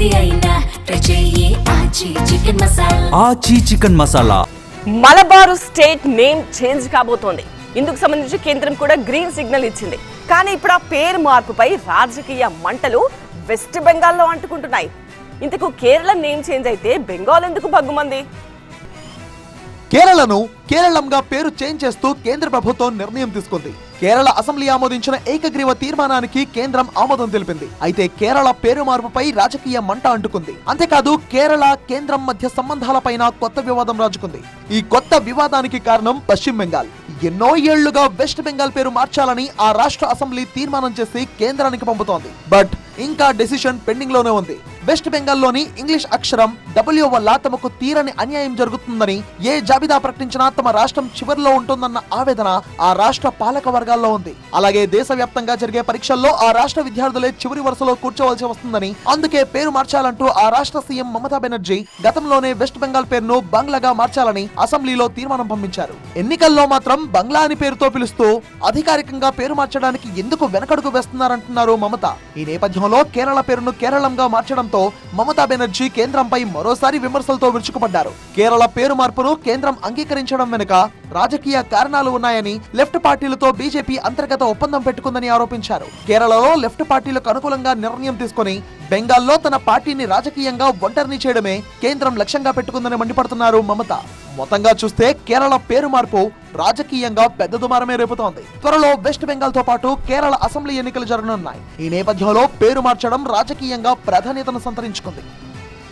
ఏది అయినా ట్రై చెయ్యి ఆచి చికెన్ మసాలా. ఆచి chicken masala. Malabar state name change కాబోతోంది. ఇందుకు సంబంధించి కేంద్రం కూడా గ్రీన్ సిగ్నల్ ఇచ్చింది. కానీ ఇప్పుడు ఆ పేరు మార్పుపై రాజకీయ మంటలు వెస్ట్ బెంగాల్లో అంటుకుంటున్నాయి. ఇంతకు కేరళ నేమ్ చేంజ్ అయితే బెంగాల్ ఎందుకు భగ్గుమంది? కేరళను కేరళంగా పేరు చేంజ్ చేస్తూ కేంద్ర ప్రభుత్వం నిర్ణయం తీసుకుంది. కేరళ అసెంబ్లీ ఆమోదించిన ఏకగ్రీవ తీర్మానానికి కేంద్రం ఆమోదం తెలిపింది. అయితే కేరళ పేరు మార్పుపై రాజకీయ మంట అంటుకుంది. అంతేకాదు కేరళ కేంద్రం మధ్య సంబంధాలపైన కొత్త వివాదం రాజుకుంది. ఈ కొత్త వివాదానికి కారణం పశ్చిమ బెంగాల్. ఎన్నో ఏళ్లుగా వెస్ట్ బెంగాల్ పేరు మార్చాలని ఆ రాష్ట్ర అసెంబ్లీ తీర్మానం చేసి కేంద్రానికి పంపుతోంది. బట్ ఇంకా డెసిషన్ పెండింగ్ లోనే ఉంది. వెస్ట్ బెంగాల్లోని ఇంగ్లీష్ అక్షరం W వల్ల తమకు తీరని అన్యాయం జరుగుతుందని, ఏ జాబితా ప్రకటించినా తమ రాష్ట్రం చివరిలో ఉంటుందన్న ఆవేదన ఆ రాష్ట్ర పాలక వర్గాల్లో ఉంది. అలాగే దేశవ్యాప్తంగా జరిగే పరీక్షల్లో ఆ రాష్ట్ర విద్యార్థులే చివరి వరుసలో కూర్చోవలసి వస్తుందని, అందుకే పేరు మార్చాలంటూ ఆ రాష్ట్ర సీఎం మమతా బెనర్జీ గతంలోనే వెస్ట్ బెంగాల్ పేరును బంగ్లాగా మార్చాలని అసెంబ్లీలో తీర్మానం పంపించారు. ఎన్నికల్లో మాత్రం బంగ్లా అని పేరుతో పిలుస్తూ అధికారికంగా పేరు మార్చడానికి ఎందుకు వెనకడుగు వేస్తున్నారంటున్నారు మమత. ఈ నేపథ్యంలో కేరళ పేరును కేరళంగా మార్చడంతో మమతా బెనర్జీ కేంద్రంపై మరోసారి విమర్శలతో విరుచుకుపడ్డారు. కేరళ పేరు మార్పును కేంద్రం అంగీకరించడం వెనుక రాజకీయ కారణాలు ఉన్నాయని, లెఫ్ట్ పార్టీలతో బీజేపీ అంతర్గత ఒప్పందం పెట్టుకుందని ఆరోపించారు. కేరళలో లెఫ్ట్ పార్టీలకు అనుకూలంగా నిర్ణయం తీసుకుని బెంగాల్లో తన పార్టీని రాజకీయంగా ఒంటరిని చేయడమే కేంద్రం లక్ష్యంగా పెట్టుకుందని మండిపడుతున్నారు మమత. మొత్తంగా చూస్తే కేరళ పేరు మార్పు రాజకీయంగా పెద్ద దుమారమే రేపుతోంది. త్వరలో వెస్ట్ బెంగాల్ తో పాటు కేరళ అసెంబ్లీ ఎన్నికలు జరగనున్నాయి. ఈ నేపథ్యంలో పేరు మార్చడం రాజకీయంగా ప్రాధాన్యతను సంతరించుకుంది.